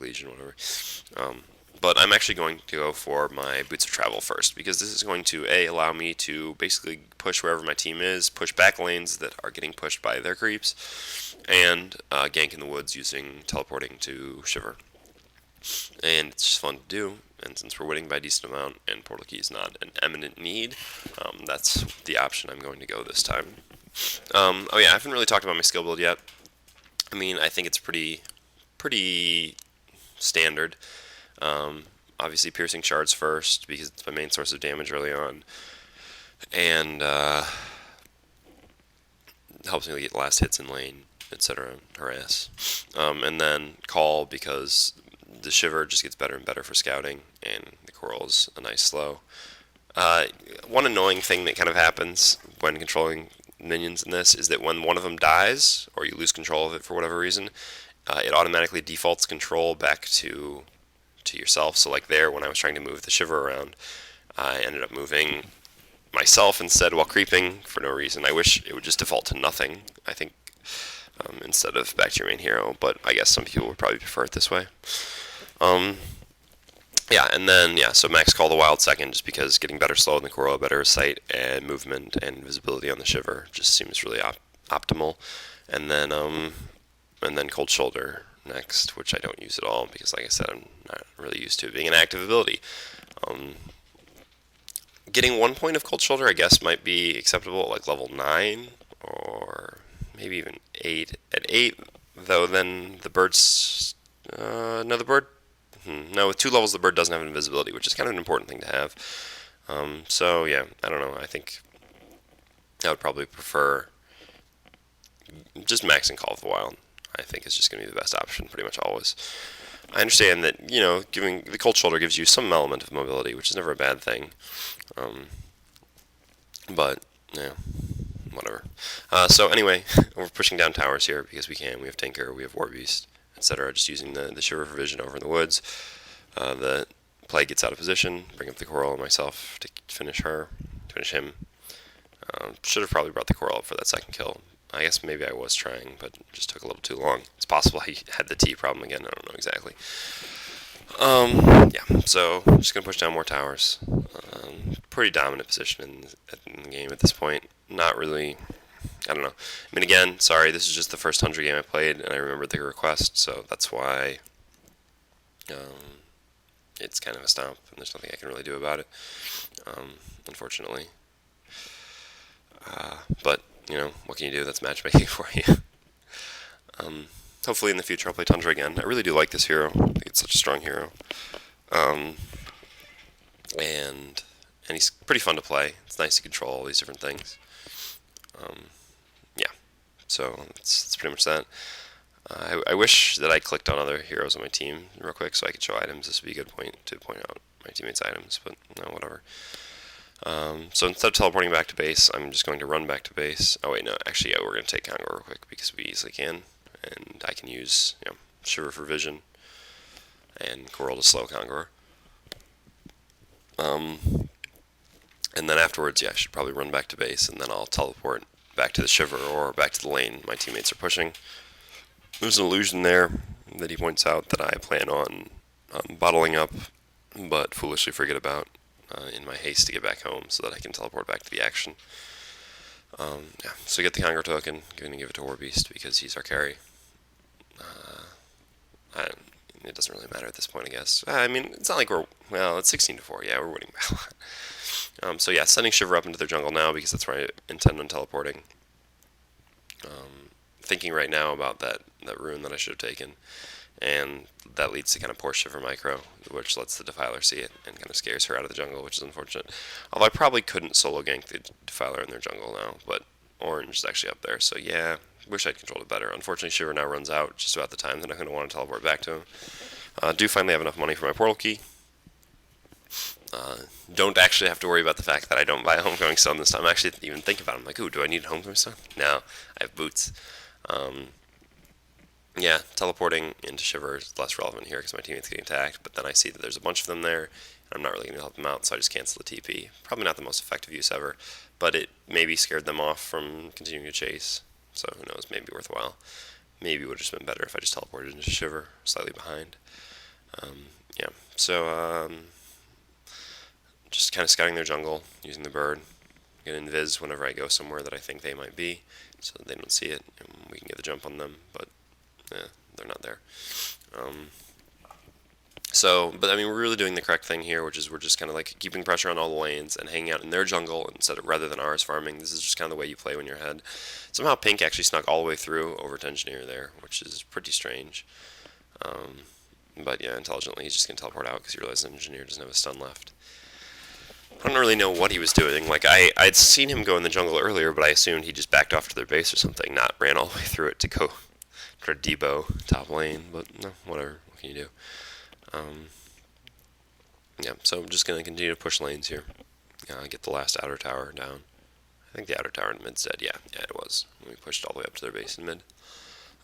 Legion, whatever. But I'm actually going to go for my Boots of Travel first, because this is going to, A, allow me to basically push wherever my team is, push back lanes that are getting pushed by their creeps, and gank in the woods using teleporting to Shiver. And it's just fun to do, and since we're winning by a decent amount and Portal Key is not an eminent need, that's the option I'm going to go this time. Oh yeah, I haven't really talked about my skill build yet. I mean, I think it's pretty standard. Obviously, piercing shards first because it's my main source of damage early on, and helps me get last hits in lane, etc. Harass, and then call because the Shiver just gets better and better for scouting, and the Coral is a nice slow. One annoying thing that kind of happens when controlling minions in this is that when one of them dies, or you lose control of it for whatever reason, it automatically defaults control back to yourself. So like there, when I was trying to move the Shiver around, I ended up moving myself instead while creeping for no reason. I wish it would just default to nothing, I think, instead of back to your main hero, but I guess some people would probably prefer it this way. Yeah, and then, so max call the wild second, just because getting better slow in the Coral, better sight and movement and visibility on the Shiver just seems really optimal. And then cold shoulder next, which I don't use at all because, like I said, I'm not really used to it being an active ability. Getting 1 point of cold shoulder, I guess, might be acceptable at like level 9 or maybe even 8. At 8, though, then the bird's no, the bird. No, with 2 levels, the bird doesn't have invisibility, which is kind of an important thing to have. So yeah, I don't know. I think I would probably prefer just maxing Call of the Wild. I think is just going to be the best option pretty much always. I understand that, giving the cold shoulder gives you some element of mobility, which is never a bad thing. But, yeah, whatever. So anyway, we're pushing down towers here because we can. We have Tinker, we have Warbeast, etc. Just using the Shiver for vision over in the woods. The Plague gets out of position, bring up the Coral and myself to finish him. Should have probably brought the Coral up for that second kill. I guess maybe I was trying, but it just took a little too long. It's possible he had the T problem again. I don't know exactly. Yeah, so just going to push down more towers. Pretty dominant position in the game at this point. Not really, I don't know. I mean, again, sorry, this is just the first Tundra game I played, and I remembered the request, so that's why it's kind of a stomp, and there's nothing I can really do about it, unfortunately. But, what can you do? That's matchmaking for you. Hopefully in the future I'll play Tundra again. I really do like this hero. I think it's such a strong hero. And he's pretty fun to play. It's nice to control all these different things. Yeah, so that's pretty much that. I wish that I clicked on other heroes on my team real quick so I could show items. This would be a good point to point out my teammates' items, but no, whatever. So instead of teleporting back to base, I'm just going to run back to base. Oh wait, no, actually, yeah, we're going to take Congo real quick because we easily can. And I can use, Shiver for vision and Coral to slow Congo. And then afterwards, I should probably run back to base, and then I'll teleport back to the Shiver or back to the lane my teammates are pushing. There's an illusion there that he points out that I plan on bottling up, but foolishly forget about in my haste to get back home so that I can teleport back to the action. So get the Congo token. I'm going to give it to Warbeast because he's our carry. It doesn't really matter at this point, I guess. I mean, it's not like it's 16-4. Yeah, we're winning battle. So yeah, sending Shiver up into their jungle now because that's where I intend on teleporting. Thinking right now about that rune that I should have taken, and that leads to kind of poor Shiver micro, which lets the Defiler see it and kind of scares her out of the jungle, which is unfortunate. Although I probably couldn't solo gank the Defiler in their jungle now, but Orange is actually up there, so yeah, wish I'd controlled it better. Unfortunately, Shiver now runs out just about the time that I'm going to want to teleport back to him. Do finally have enough money for my portal key. Don't actually have to worry about the fact that I don't buy a homecoming stone this time. I actually didn't even think about it. I'm like, ooh, do I need a homecoming stone? No, I have boots. Yeah, teleporting into Shiver is less relevant here because my teammate's getting attacked, but then I see that there's a bunch of them there, and I'm not really going to help them out, so I just cancel the TP. Probably not the most effective use ever, but it maybe scared them off from continuing to chase, so who knows, maybe worthwhile. Maybe it would have just been better if I just teleported into Shiver, slightly behind. Yeah, so just kind of scouting their jungle, using the bird. Get invis whenever I go somewhere that I think they might be, so that they don't see it, and we can get the jump on them, but they're not there. Um, but I mean, we're really doing the correct thing here, which is we're just kind of like keeping pressure on all the lanes and hanging out in their jungle instead of rather than ours farming. This is just kind of the way you play when you're ahead. Somehow Pink actually snuck all the way through over to Engineer there, which is pretty strange. But yeah, intelligently he's just gonna teleport out because he realizes the Engineer doesn't have a stun left. I don't really know what he was doing. Like I'd seen him go in the jungle earlier, but I assumed he just backed off to their base or something, not ran all the way through it to go try to debo top lane. But no, whatever. What can you do? Um, yeah, so I'm just gonna continue to push lanes here. Get the last outer tower down. I think the outer tower in mid's dead. Yeah, it was. We pushed all the way up to their base in mid.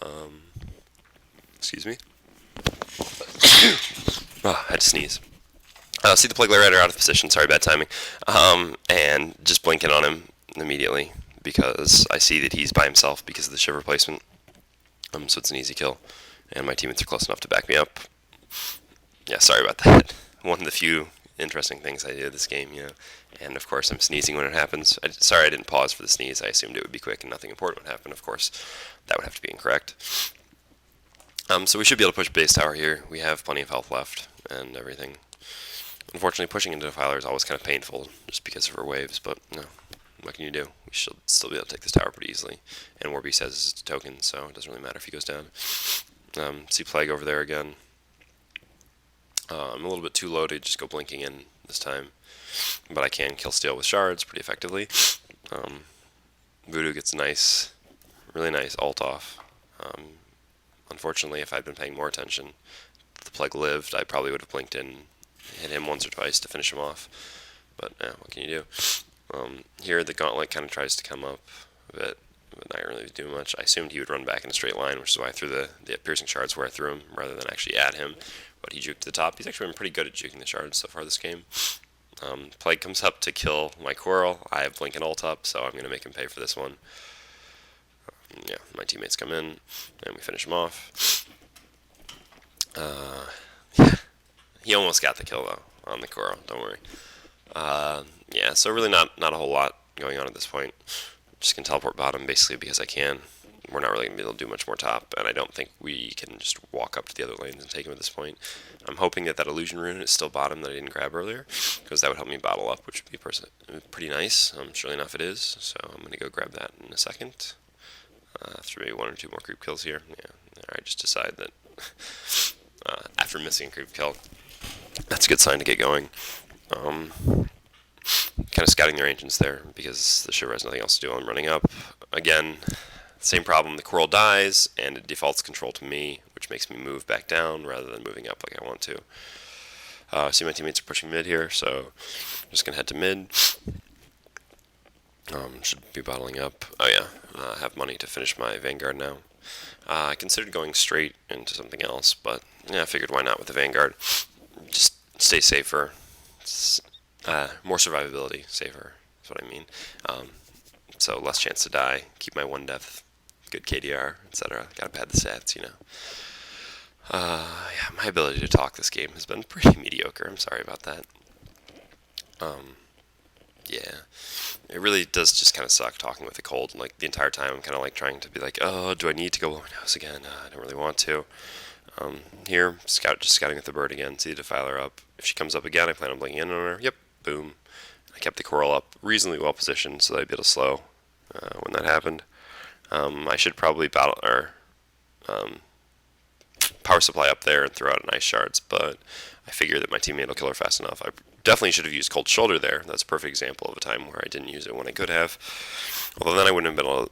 Um, excuse me. I had to sneeze. See the Plague Rider out of position. Sorry, bad timing. And just blinking on him immediately because I see that he's by himself because of the shiver placement. So it's an easy kill, and my teammates are close enough to back me up. Yeah, sorry about that. One of the few interesting things I do this game, And of course, I'm sneezing when it happens. Sorry I didn't pause for the sneeze. I assumed it would be quick and nothing important would happen. Of course, that would have to be incorrect. So we should be able to push base tower here. We have plenty of health left and everything. Unfortunately, pushing into Defiler is always kind of painful just because of her waves, but no, what can you do? We should still be able to take this tower pretty easily. And Warbeast has his token, so it doesn't really matter if he goes down. See Plague over there again. I'm a little bit too low to just go blinking in this time, but I can kill Steel with shards pretty effectively. Voodoo gets nice, really nice ult off. Unfortunately, if I'd been paying more attention, if the Plague lived, I probably would have blinked in, hit him once or twice to finish him off. But what can you do? Here the Gauntlet kind of tries to come up a bit, but not really do much. I assumed he would run back in a straight line, which is why I threw the piercing shards where I threw him, rather than actually at him. But he juked to the top. He's actually been pretty good at juking the shards so far this game. Plague comes up to kill my Coral. I have Blink and ult up, so I'm going to make him pay for this one. Yeah, my teammates come in, and we finish him off. He almost got the kill, though, on the Coral. Don't worry. Yeah, so really not a whole lot going on at this point. Just can teleport bottom, basically, because I can. We're not really going to be able to do much more top, and I don't think we can just walk up to the other lanes and take them at this point. I'm hoping that illusion rune is still bottom that I didn't grab earlier, because that would help me bottle up, which would be pretty nice. Surely enough it is, so I'm going to go grab that in a second. After maybe one or two more creep kills here. Yeah, I just decide that after missing a creep kill, that's a good sign to get going. Kind of scouting their ancients there, because the Shiver has nothing else to do. I'm running up. Again, same problem, the Coral dies, and it defaults control to me, which makes me move back down rather than moving up like I want to. See my teammates are pushing mid here, so I'm just going to head to mid. Should be bottling up. Oh yeah, I have money to finish my Vanguard now. I considered going straight into something else, but yeah, I figured why not with the Vanguard. Just stay safer. More survivability, safer, is what I mean. So less chance to die, keep my one death, good KDR, etc. Gotta pad the stats, Yeah, my ability to talk this game has been pretty mediocre. I'm sorry about that. Yeah, it really does just kind of suck talking with a cold. Like the entire time, I'm kind of like trying to be like, oh, do I need to go blow my nose again? I don't really want to. Here, just scouting with the bird again. See the Defiler up. If she comes up again, I plan on blinking in on her. Yep, boom. I kept the Coral up reasonably well positioned so that I'd be able to slow when that happened. I should probably power supply up there and throw out nice shards, but I figure that my teammate will kill her fast enough. I definitely should have used Cold Shoulder there. That's a perfect example of a time where I didn't use it when I could have. Although then I wouldn't have been able to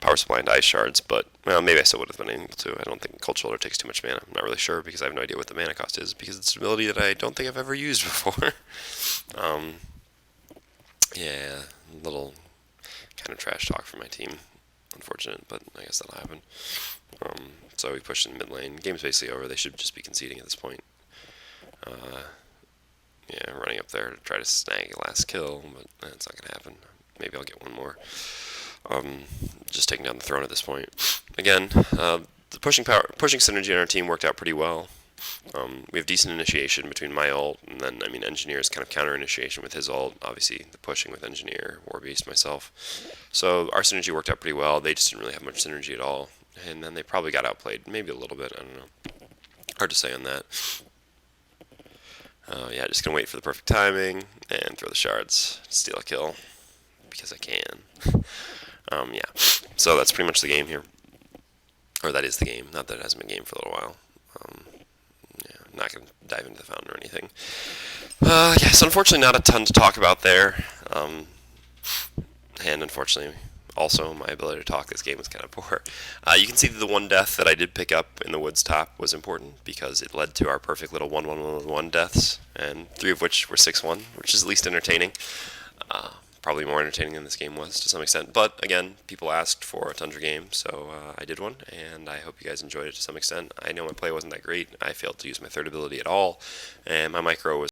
power supply into ice shards, but well, maybe I still would have been able to. I don't think Cold Shoulder takes too much mana. I'm not really sure because I have no idea what the mana cost is, because it's an ability that I don't think I've ever used before. Yeah, a little kind of trash talk from my team. Unfortunate, but I guess that'll happen. So we pushed in mid lane. Game's basically over. They should just be conceding at this point. Yeah, running up there to try to snag a last kill, but that's not going to happen. Maybe I'll get one more. Just taking down the throne at this point. Again, the pushing synergy on our team worked out pretty well. We have decent initiation between my ult, and then, I mean, Engineer's kind of counter initiation with his ult. Obviously, the pushing with Engineer, War Beast, myself. So our synergy worked out pretty well. They just didn't really have much synergy at all. And then they probably got outplayed, maybe a little bit. I don't know. Hard to say on that. Yeah, just gonna wait for the perfect timing and throw the shards, steal a kill because I can. Yeah. So that's pretty much the game here, or that is the game. Not that it hasn't been game for a little while. Yeah, I'm not gonna dive into the fountain or anything. Yes, unfortunately, not a ton to talk about there. And unfortunately, also my ability to talk this game was kind of poor. You can see that the one death that I did pick up in the woods top was important because it led to our perfect little 1-1-1-1 deaths, and 3 of which were 6-1, which is at least entertaining. Probably more entertaining than this game was to some extent. But again, people asked for a Tundra game, so I did one, and I hope you guys enjoyed it to some extent. I know my play wasn't that great. I failed to use my third ability at all, and my micro was